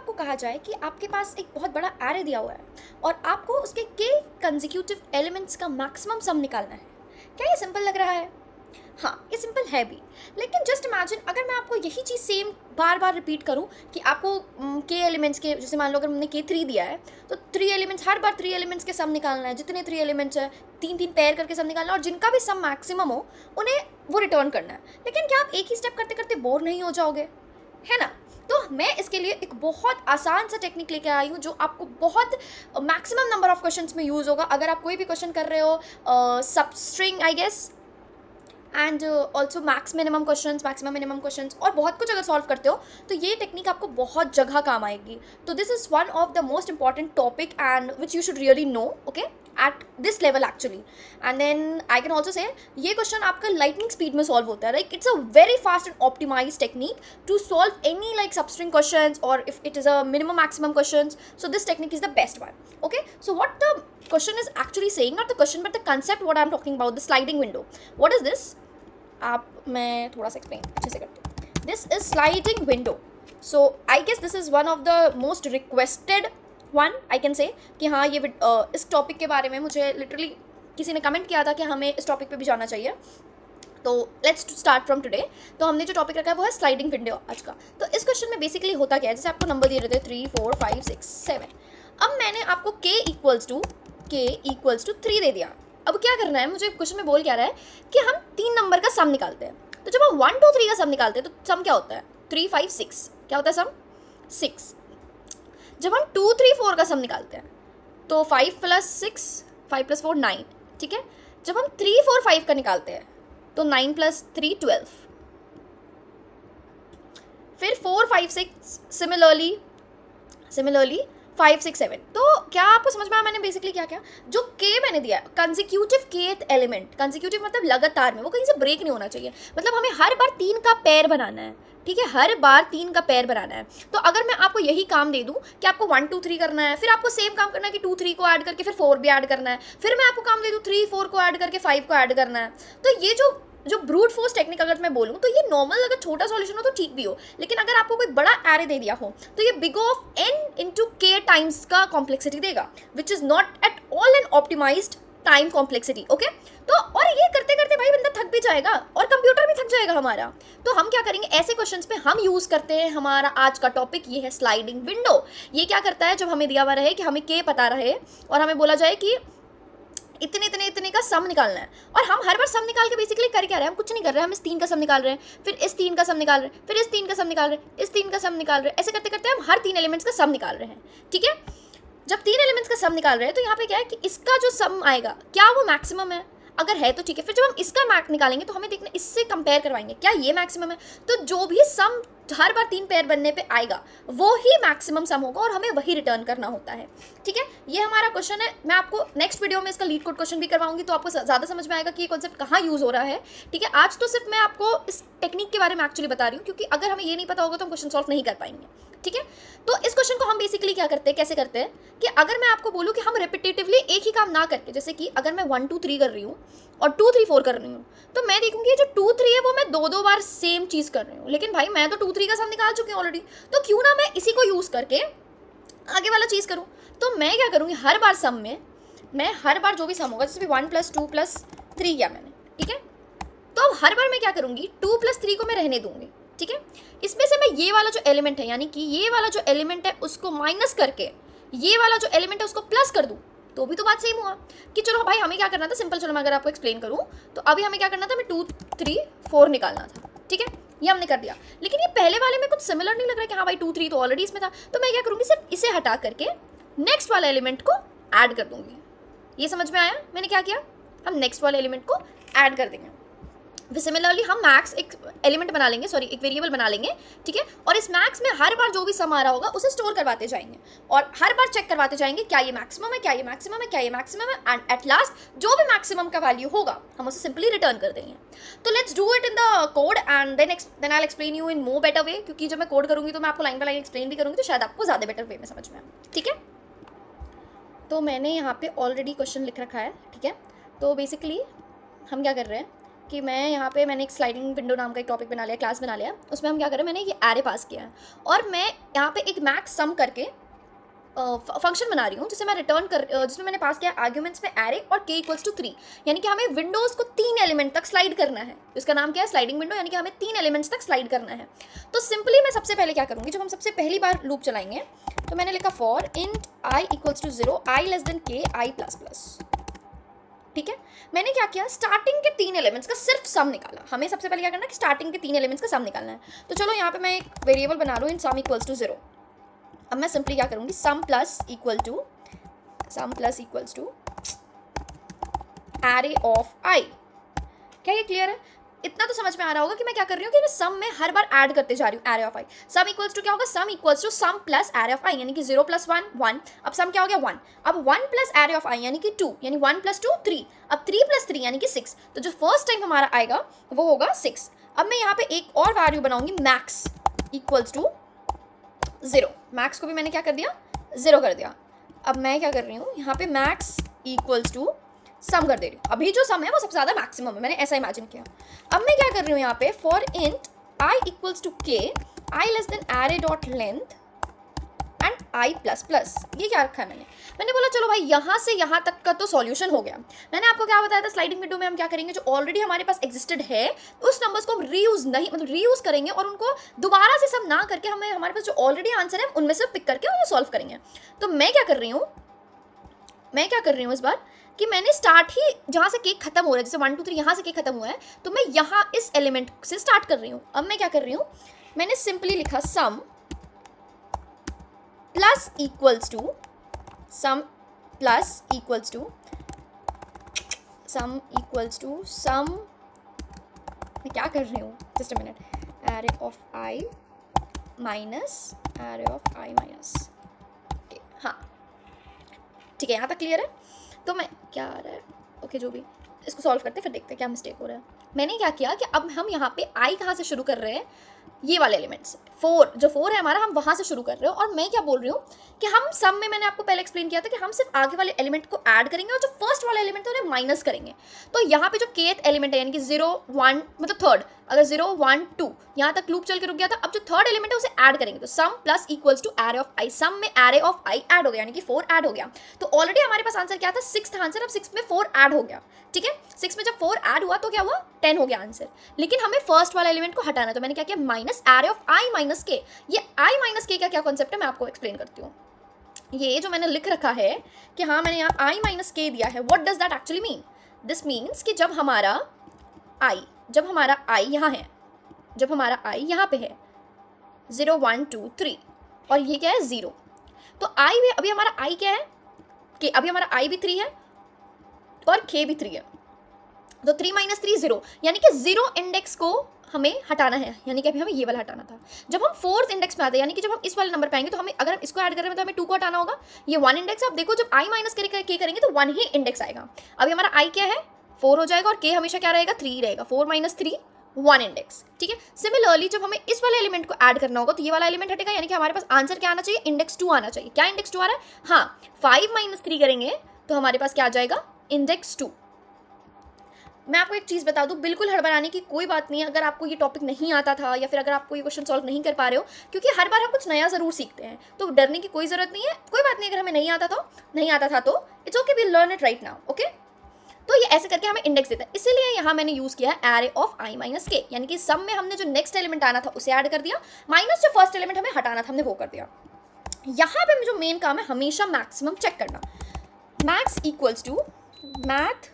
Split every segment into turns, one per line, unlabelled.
आपको कहा जाए कि आपके पास एक बहुत बड़ा एरे दिया हुआ है और आपको उसके के कंसेक्यूटिव एलिमेंट्स का मैक्सिमम सम निकालना है, क्या ये सिंपल लग रहा है? हाँ, ये सिंपल है भी, लेकिन जस्ट इमेजिन अगर मैं आपको यही चीज़ सेम बार बार रिपीट करूँ कि आपको के एलिमेंट्स के, जैसे मान लो अगर हमने के 3 दिया है तो 3 एलिमेंट्स, हर बार 3 एलिमेंट्स के सम निकालना है, जितने 3 एलिमेंट्स है 3-3 पेयर करके सम निकालना है और जिनका भी सम मैक्सिमम हो उन्हें वो रिटर्न करना है। लेकिन क्या आप एक ही स्टेप करते करते बोर नहीं हो जाओगे, है ना? तो मैं इसके लिए एक बहुत आसान सा टेक्निक लेके आई हूँ जो आपको बहुत मैक्सिमम नंबर ऑफ क्वेश्चंस में यूज़ होगा। अगर आप कोई भी क्वेश्चन कर रहे हो substring I guess and also maximum minimum questions और बहुत कुछ अगर सॉल्व करते हो तो ये टेक्निक आपको बहुत जगह काम आएगी। तो this is one of the most important topic and which you should really know, okay, at this level actually. And then I can also say ये क्वेश्चन आपका लाइटनिंग स्पीड में सॉल्व होता है, like it's a very fast and optimize technique to solve any like substring question और if it is a minimum maximum question, so this technique is the best one, okay. So what the question is actually saying, not the question but the concept what I am talking about, the sliding window, what is this? मैं थोड़ा सा explain अच्छे से करती हूँ। This is sliding window, so I guess this is one of the most requested one, I can say कि हाँ ये इस टॉपिक के बारे में मुझे लिटरली किसी ने कमेंट किया था कि हमें इस टॉपिक पे भी जाना चाहिए। तो लेट्स स्टार्ट फ्रॉम टुडे। तो हमने जो टॉपिक रखा है वो है स्लाइडिंग विंडो आज का। तो इस क्वेश्चन में बेसिकली होता क्या है, जैसे आपको नंबर दिए रहते हैं 3 4 5 6 7, अब मैंने आपको k इक्वल्स टू 3 दे दिया। अब क्या करना है, मुझे क्वेश्चन में बोल क्या रहा है कि हम 3 नंबर का सम निकालते हैं। तो जब हम 1 2 3 का सम निकालते हैं तो सम क्या होता है, 3 5 6, क्या होता है सम 6। जब हम 2 3 4 का सम निकालते हैं तो 5 + 6 5 + 4 9, ठीक है। जब हम 3 4 5 का निकालते हैं तो 9 + 3 12, फिर 4 5 6 सिमिलरली 5 6 7। तो क्या आपको समझ में आया मैंने बेसिकली क्या किया? जो के मैंने दिया है कंसेक्यूटिव केथ एलिमेंट, कंसेक्यूटिव मतलब लगातार में, वो कहीं से ब्रेक नहीं होना चाहिए, मतलब हमें हर बार 3 का पेयर बनाना है, ठीक है, हर बार 3 का पेयर बनाना है। तो अगर मैं आपको यही काम दे दूं कि आपको 1 2 3 करना है, फिर आपको सेम काम करना है कि 2 3 को ऐड करके फिर 4 भी ऐड करना है, फिर मैं आपको काम दे दूं 3 4 को ऐड करके 5 को ऐड करना है, तो ये जो ब्रूट फोर्स टेक्निक अगर मैं बोलूँ तो ये नॉर्मल अगर छोटा सॉल्यूशन हो तो ठीक भी हो, लेकिन अगर आपको कोई बड़ा एरे दे दिया हो तो ये बिग ऑफ n इंटू के टाइम्स का कॉम्प्लेक्सिटी देगा, which is not at all an optimised time complexity, okay. तो और ये करते करते भाई बंदा थक भी जाएगा और कंप्यूटर भी थक जाएगा हमारा। तो हम क्या करेंगे, ऐसे क्वेश्चंस पे हम यूज़ करते हैं हमारा आज का टॉपिक, ये है स्लाइडिंग विंडो। ये क्या करता है, जब हमें दिया हुआ रहे कि हमें के पता रहे और हमें बोला जाए कि इतने का सम निकालना है, और हम हर बार सम निकाल के बेसिकली कर क्या रहे हैं, हम कुछ नहीं कर रहे हैं, हम इस 3 का सम निकाल रहे हैं, फिर इस 3 का सम निकाल रहे हैं, फिर इस 3 का सम निकाल रहे हैं, इस 3 का सम निकाल रहे हैं, ऐसे करते करते हम हर 3 एलिमेंट्स का सम निकाल रहे हैं, ठीक है। जब 3 एलिमेंट्स का सम निकाल रहे हैं तो यहाँ पे क्या है कि इसका जो सम आएगा क्या वो मैक्सिमम है, अगर है तो ठीक है। फिर जब हम इसका मैक निकालेंगे तो हमें देखना, इससे कंपेयर करवाएंगे क्या ये मैक्सिमम है, तो जो भी सम हर बार 3 पेयर बनने पे आएगा वो ही मैक्सिमम सम होगा और हमें वही रिटर्न करना होता है, ठीक है। ये हमारा क्वेश्चन है। मैं आपको नेक्स्ट वीडियो में इसका लीड कोड क्वेश्चन भी करवाऊंगी तो आपको ज़्यादा समझ में आएगा कि ये कॉन्सेप्ट कहाँ यूज़ हो रहा है, ठीक है। आज तो सिर्फ मैं आपको इस टेक्निक के बारे में एक्चुअली बता रही हूँ, क्योंकि अगर हमें ये नहीं पता होगा तो हम क्वेश्चन सॉल्व नहीं कर पाएंगे, ठीक है। तो इस क्वेश्चन को हम बेसिकली क्या करते हैं, कैसे करते हैं कि अगर मैं आपको बोलूँ कि हम रिपीटेटिवली एक ही काम ना करके, जैसे कि अगर मैं 1 2 3 कर रही हूँ और 2 3 4 कर रही हूँ, तो मैं देखूंगी जो 2 3 है वो मैं 2 बार सेम चीज़ कर रही हूँ, लेकिन भाई मैं तो 2 3 का सम निकाल चुकी हूँ ऑलरेडी, तो क्यों ना मैं इसी को यूज़ करके आगे वाला चीज़ करूँ। तो मैं क्या करूँगी, हर बार सम में मैं हर बार जो भी सम होगा, जैसे 1 + 2 + 3 किया मैंने, ठीक है, तो अब हर बार मैं क्या करूँगी 2 + 3 को मैं रहने दूंगी, ठीक है। इसमें से मैं ये वाला जो एलिमेंट है, यानी कि ये वाला जो एलिमेंट है उसको माइनस करके ये वाला जो एलिमेंट है उसको प्लस कर दूँ, तो भी तो बात सेम हुआ कि चलो भाई हमें क्या करना था, सिंपल, चलो मैं अगर आपको एक्सप्लेन करूँ तो अभी हमें क्या करना था, हमें 2 3 4 निकालना था, ठीक है, ये हमने कर दिया। लेकिन ये पहले वाले में कुछ सिमिलर नहीं लग रहा है कि हाँ भाई 2 3 तो ऑलरेडी इसमें था, तो मैं क्या करूँगी, सिर्फ इसे हटा करके नेक्स्ट वाला एलिमेंट को ऐड कर दूँगी। ये समझ में आया मैंने क्या किया, हम नेक्स्ट वाले एलिमेंट को ऐड कर देंगे। फिर सिमिलरली हम मैक्स एक एलिमेंट बना लेंगे, सॉरी एक वेरिएबल बना लेंगे, ठीक है, और इस मैक्स में हर बार जो भी सम आ रहा होगा उसे स्टोर करवाते जाएंगे और हर बार चेक करवाते जाएंगे क्या ये मैक्सिमम है, क्या ये मैक्सिमम है, क्या ये मैक्सिमम है, एंड एट लास्ट जो भी मैक्सिमम का वैल्यू होगा हम उसे सिंपली रिटर्न कर देंगे। तो let's do it in the code and then I will explain you in more better way, क्योंकि जब मैं कोड करूँगी तो मैं आपको लाइन बाय लाइन एक्सप्लेन भी करूँगी, तो शायद आपको ज़्यादा बेटर वे में समझ में आए, ठीक है। तो मैंने यहाँ पे ऑलरेडी क्वेश्चन लिख रखा है, ठीक है। तो बेसिकली हम क्या कर रहे हैं, कि मैंने एक स्लाइडिंग विंडो नाम का एक टॉपिक बना लिया, क्लास बना लिया, उसमें हम क्या करें, मैंने ये एरे पास किया है और मैं यहाँ पे एक मैक्स सम करके फंक्शन बना रही हूँ जिसे मैं जिसमें मैंने पास किया आर्ग्यूमेंट्स में एरे और k इक्वल्स टू 3, यानी कि हमें विंडोज़ को 3 एलिमेंट तक स्लाइड करना है। इसका नाम क्या है, स्लाइडिंग विंडो, यानी कि हमें 3 एलिमेंट्स तक स्लाइड करना है। तो सिंपली मैं सबसे पहले क्या करूँगी, जब हम सबसे पहली बार लूप चलाएंगे तो मैंने लिखा for int i equals to 0 i less than k i plus plus. ठीक है, मैंने क्या किया, स्टार्टिंग के 3 एलिमेंट्स का सिर्फ सम निकाला। हमें सबसे पहले क्या करना है कि स्टार्टिंग के 3 एलिमेंट्स का सम निकालना है। तो चलो यहाँ पे मैं एक वेरिएबल बना लूँ इन सम इक्वल्स टू 0। अब मैं सिंपली क्या करूँगी, sum plus equals to array of I. क्या ये क्लियर है? इतना तो समझ में आ रहा होगा कि मैं क्या कर रही हूँ कि मैं सम में हर बार ऐड करते जा रही हूँ array of I. Sum equals to क्या होगा, sum equals to sum plus array of I, यानी कि 0 प्लस 1 1। अब सम क्या हो गया 1, अब 1 प्लस एरे ऑफ आई यानी कि 2, यानी 1 प्लस 2 3, अब 3 प्लस 3 यानी कि 6। तो जो फर्स्ट टाइम हमारा आएगा वो होगा 6। अब मैं यहाँ पे एक और वैल्यू बनाऊंगी मैक्स इक्वल्स टू 0। मैक्स को भी मैंने क्या कर दिया, 0 कर दिया। अब मैं क्या कर रही हूँ, यहाँ पे मैक्स इक्वल्स टू सम कर दे रही हूँ। अभी जो सम है वो सबसे ज़्यादा मैक्सिमम है, मैंने ऐसा इमेजिन किया। अब मैं क्या कर रही हूँ यहाँ पे, for int i equals to k i less than array dot length and i plus plus. ये क्या रखा है मैंने बोला चलो भाई यहाँ से यहाँ तक का तो सॉल्यूशन हो गया। मैंने आपको क्या बताया था, स्लाइडिंग विंडो में हम क्या करेंगे, जो ऑलरेडी हमारे पास एग्जिस्टेड है उस नंबर्स को हम रीयूज करेंगे और उनको दोबारा से सब ना करके हमें हमारे पास जो ऑलरेडी आंसर है उनमें से पिक करके उन्हें सॉल्व करेंगे। तो मैं क्या कर रही हूँ इस बार कि मैंने स्टार्ट ही जहाँ से केक खत्म हो रहा है, जैसे 1 2 3 यहाँ से केक खत्म हुआ है, तो मैं यहाँ इस एलिमेंट से स्टार्ट कर रही हूँ। अब मैं क्या कर रही हूँ, मैंने सिंपली लिखा सम प्लस इक्वल्स टू सम मैं क्या कर रही हूँ, just a minute, array of I minus हाँ ठीक है, यहाँ तक क्लियर है। तो मैं क्या आ रहा है, ओके जो भी, इसको सॉल्व करते फिर देखते हैं क्या मिस्टेक हो रहा है। मैंने क्या किया कि अब हम यहाँ पे आई कहाँ से शुरू कर रहे हैं, ये वाले एलिमेंट्स 4 है हमारा, हम वहाँ से शुरू कर रहे हो। और मैं क्या बोल रही हूँ कि हम सम में मैंने आपको पहले एक्सप्लेन किया था कि हम सिर्फ आगे वाले एलिमेंट को ऐड करेंगे और जो फर्स्ट वाले एलिमेंट है उन्हें माइनस करेंगे। तो यहाँ पे जो केथ एलिमेंट है यानी कि 0 1 मतलब थर्ड, अगर 0 1 2 यहाँ तक लूप चल के रुक गया था, अब जो थर्ड एलिमेंट है उसे ऐड करेंगे। तो sum plus equals to array of I, sum में एरे ऑफ आई ऐड हो गया यानी कि 4 ऐड हो गया। तो ऑलरेडी हमारे पास आंसर क्या था, 6 था आंसर, अब 6 में 4 ऐड हो गया। ठीक है, 6 में जब 4 ऐड हुआ तो क्या हुआ, 10 हो गया आंसर। लेकिन हमें फर्स्ट वाला एलिमेंट को हटाना, तो मैंने क्या किया, minus array of I minus के। ये आई माइनस के का क्या कॉन्सेप्ट है मैं आपको एक्सप्लेन करती हूँ। ये जो मैंने लिख रखा है कि हाँ मैंने यहाँ आई माइनस के दिया है, what does that actually mean? This means कि जब हमारा आई यहाँ है, जब हमारा आई यहाँ पे है 0 1 2 3 और ये क्या है 0, तो आई भी, अभी हमारा आई क्या है कि अभी हमारा आई भी 3 है और के भी 3 है। तो 3 माइनस 3 0, यानी कि 0 इंडेक्स को हमें हटाना है, यानी कि अभी हमें ये वाला हटाना था। जब हम 4th इंडेक्स में आते हैं, यानी कि जब हम इस वाले नंबर पे आएंगे तो हमें, अगर हम इसको ऐड कर रहे हैं तो हमें 2 को हटाना होगा। ये 1 इंडेक्स, आप देखो जब आई माइनस के करेंगे तो 1 ही इंडेक्स आएगा। अभी हमारा आई क्या है 4 हो जाएगा और के हमेशा क्या रहेगा 3 रहेगा, 4 माइनस 3 1 इंडेक्स। ठीक है, सिमिलरली जब हमें इस वाले एलिमेंट को ऐड करना होगा तो ये वाला एलिमेंट हटेगा, यानी कि हमारे पास आंसर क्या आना चाहिए, इंडेक्स 2 आना चाहिए। क्या इंडेक्स 2 आ रहा है, हाँ 5 माइनस 3 करेंगे तो हमारे पास क्या आ जाएगा, इंडेक्स 2। मैं आपको एक चीज़ बता दूं, बिल्कुल हड़बड़ाने की कोई बात नहीं है अगर आपको ये टॉपिक नहीं आता था या फिर अगर आपको ये क्वेश्चन सॉल्व नहीं कर पा रहे हो, क्योंकि हर बार हम कुछ नया ज़रूर सीखते हैं, तो डरने की कोई ज़रूरत नहीं है। कोई बात नहीं, अगर हमें नहीं आता था तो it's okay, we learn it right now. Okay, तो ये ऐसे करके हमें इंडेक्स देता है, इसीलिए यहाँ मैंने यूज़ किया है एरे ऑफ आई माइनस के, यानी कि सम में हमने जो नेक्स्ट एलिमेंट आना था उसे ऐड कर दिया, माइनस जो फर्स्ट एलिमेंट हमें हटाना था हमने वो कर दिया। यहाँ पे जो मेन काम है हमेशा मैक्सिमम चेक करना। Max equals to math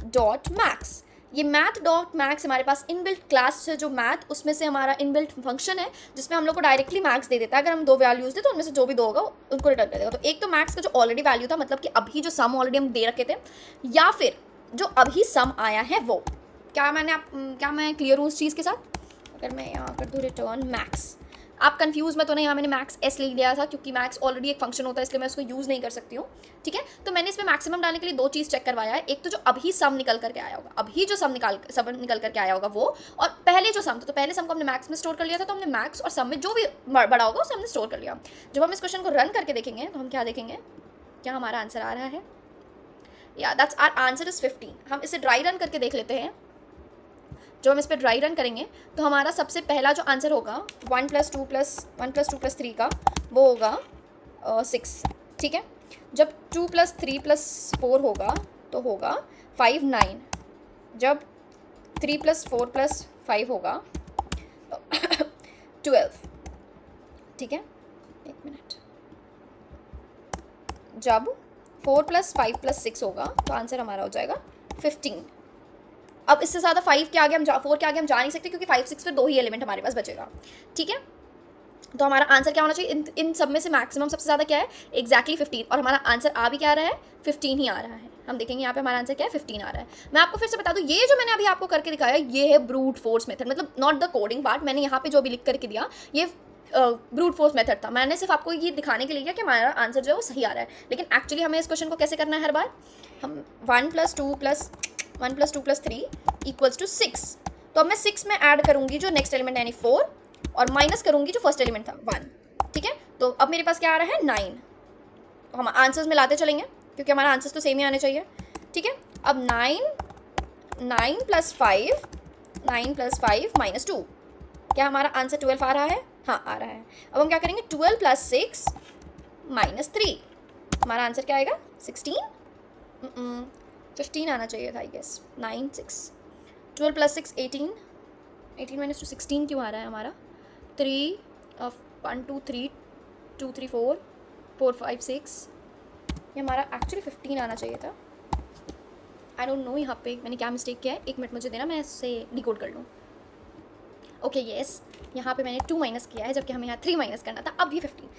dot max. ये मैथ डॉट मैक्स हमारे पास इनबिल्ट क्लास है, जो मैथ उसमें से हमारा इनबिल्ट फंक्शन है जिसमें हम लोग को डायरेक्टली मैक्स दे देता है। अगर हम 2 वैल्यूज़ दे तो उनमें से जो भी 2 होगा उनको रिटर्न कर देगा। तो एक तो मैक्स का जो ऑलरेडी वैल्यू था, मतलब कि अभी जो सम ऑलरेडी हम दे रखे थे, या फिर जो अभी सम आया है वो। क्या मैं क्लियर हूँ उस चीज़ के साथ? अगर मैं यहाँ कर दूँ रिटर्न मैक्स, आप कंफ्यूज में तो नहीं, यहाँ मैंने मैक्स एस लिख लिया था क्योंकि मैक्स ऑलरेडी एक फंक्शन होता है, इसलिए मैं उसको यूज़ नहीं कर सकती हूँ। ठीक है, तो मैंने इसमें मैक्सिमम डालने के लिए 2 चीज़ चेक करवाया है। एक तो जो अभी सम निकल करके आया होगा, अभी जो सम निकल करके आया होगा वो, और पहले जो सम था, तो पहले सम को हमने मैक्स में स्टोर कर लिया था, तो हमने मैक्स और सम में जो भी बड़ा होगा उसे हमने स्टोर कर लिया। जब हम इस क्वेश्चन को रन करके देखेंगे तो हम क्या देखेंगे, क्या हमारा आंसर आ रहा है, या दैट्स आवर आंसर इज 15। हम इसे ड्राई रन करके देख लेते हैं। जो हम इस पर ड्राई रन करेंगे तो हमारा सबसे पहला जो आंसर होगा 1+2+1+2+3 का वो होगा 6, ठीक है। जब 2+3+4 होगा तो होगा 5, 9। जब 3+4+5 होगा 12, ठीक है। एक मिनट। जब 4+5+6 होगा तो आंसर हमारा हो जाएगा 15। अब इससे ज़्यादा 5 के आगे हम 4 के आगे हम जा नहीं सकते, क्योंकि 5, 6 फिर 2 ही एलिमेंट हमारे पास बचेगा, ठीक है। तो हमारा आंसर क्या होना चाहिए इन सब में से? मैक्सिमम सबसे ज़्यादा क्या है? एग्जैक्टली 15। और हमारा आंसर आ भी क्या रहा है? 15 ही आ रहा है। हम देखेंगे यहाँ पे हमारा आंसर क्या है? 15 आ रहा है। मैं आपको फिर से बता दूँ, ये जो मैंने अभी आपको करके दिखाया ये है ब्रूट फोर्स मेथड, मतलब नॉट द कोडिंग पार्ट। मैंने यहाँ पे जो भी लिख करके दिया ये ब्रूट फोर्स मेथड था। मैंने सिर्फ आपको ये दिखाने के लिए किया कि हमारा आंसर जो है वो सही आ रहा है। लेकिन एक्चुअली हमें इस क्वेश्चन को कैसे करना है? हर बार हम 1+2+3 इक्वल्स टू 6। तो अब मैं 6 में ऐड करूँगी जो नेक्स्ट एलिमेंट यानी 4, और माइनस करूँगी जो फर्स्ट एलिमेंट था 1, ठीक है। तो अब मेरे पास क्या आ रहा है? 9। तो हम आंसर्स में लाते चलेंगे क्योंकि हमारा आंसर्स तो सेम ही आने चाहिए, ठीक है। अब 9+5 -2, क्या हमारा आंसर 12 आ रहा है? हाँ, आ रहा है। अब हम क्या करेंगे? 12 + 6 -3, हमारा आंसर क्या आएगा? 16। 15 आना चाहिए था, आई गेस। 9, 6, 12 + 6 18, 18 - 2 16 क्यों आ रहा है हमारा? 3 1 2 3 2 3 4 4 5 6, ये हमारा एक्चुअली 15 आना चाहिए था। आई डोंट नो यहाँ पे मैंने क्या मिस्टेक किया है। 1 मिनट मुझे देना, मैं इससे डिकोड कर लूँ। ओके येस, यहाँ पे मैंने 2 माइनस किया है, जबकि हमें यहाँ 3 माइनस करना था। अब ये 15।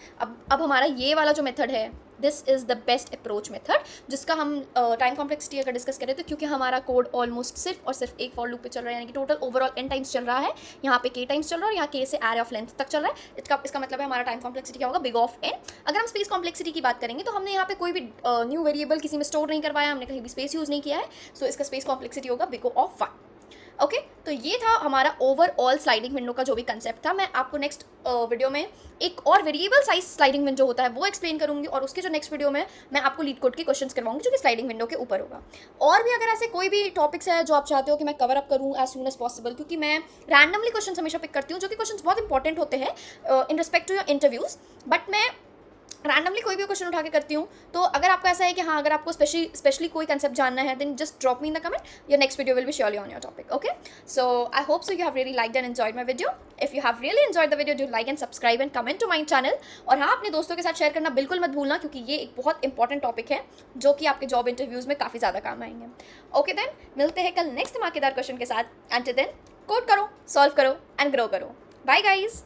अब हमारा ये वाला जो मेथड है, this is the best approach method, जिसका हम टाइम कॉम्प्लेक्सिटी अगर डिस्कस करें तो, क्योंकि हमारा कोड ऑलमोस्ट सिर्फ और सिर्फ एक फॉर लूप पे चल रहा है, यानी कि टोटल ओवरऑल n टाइम्स चल रहा है। यहाँ पे k टाइम्स चल रहा है और यहाँ k से एरे ऑफ लेंथ तक चल रहा है। इसका मतलब है हमारा टाइम कॉम्प्लेक्सिटी क्या होगा? Big of n। अगर हम स्पेस कॉम्प्लेक्सिटी की बात करेंगे तो हमने यहाँ पे कोई भी न्यू वेरिएबल किसी में स्टोर नहीं करवाया, हमने कहीं भी स्पेस यूज़ नहीं किया है, सो इसका स्पेस कॉम्प्लेक्सिटी होगा बिग ऑफ 1। ओके, तो ये था हमारा ओवरऑल स्लाइडिंग विंडो का जो भी कंसेप्ट था। मैं आपको नेक्स्ट वीडियो में एक और वेरिएबल साइज स्लाइडिंग विंडो होता है वो एक्सप्लेन करूंगी, और उसके जो नेक्स्ट वीडियो में मैं आपको लीड कोड के क्वेश्चंस करवाऊंगी जो कि स्लाइडिंग विंडो के ऊपर होगा। और भी अगर ऐसे कोई भी टॉपिक्स है जो आप चाहते हो कि मैं कवर अप करूँ एज सून एज पॉसिबल, क्योंकि मैं रैंडमली क्वेश्चन हमेशा पिक करती हूँ जो कि क्वेश्चन बहुत इंपॉर्टेंट होते हैं in respect to your interviews, but मैं रैंडमली कोई भी क्वेश्चन उठा के करती हूँ। तो अगर आपको ऐसा है कि हाँ, अगर आपको स्पेशली कोई कंसेप्ट जानना है, then just drop me in the comment, your next video will be surely on your topic. Okay, so I hope so you have really liked and enjoyed my video. If you have really enjoyed the video, do like and subscribe and comment to my channel. और हाँ, अपने दोस्तों के साथ share करना बिल्कुल मत भूलना, क्योंकि ये एक बहुत इंपॉर्टेंट टॉपिक है जो कि आपके जॉब इंटरव्यूज़ में काफ़ी ज़्यादा काम आएंगे। ओके देन, मिलते हैं कल नेक्स्ट धमाकेदार क्वेश्चन के साथ। एंटिल देन, कोड करो, सॉल्व करो एंड ग्रो करो। Bye guys.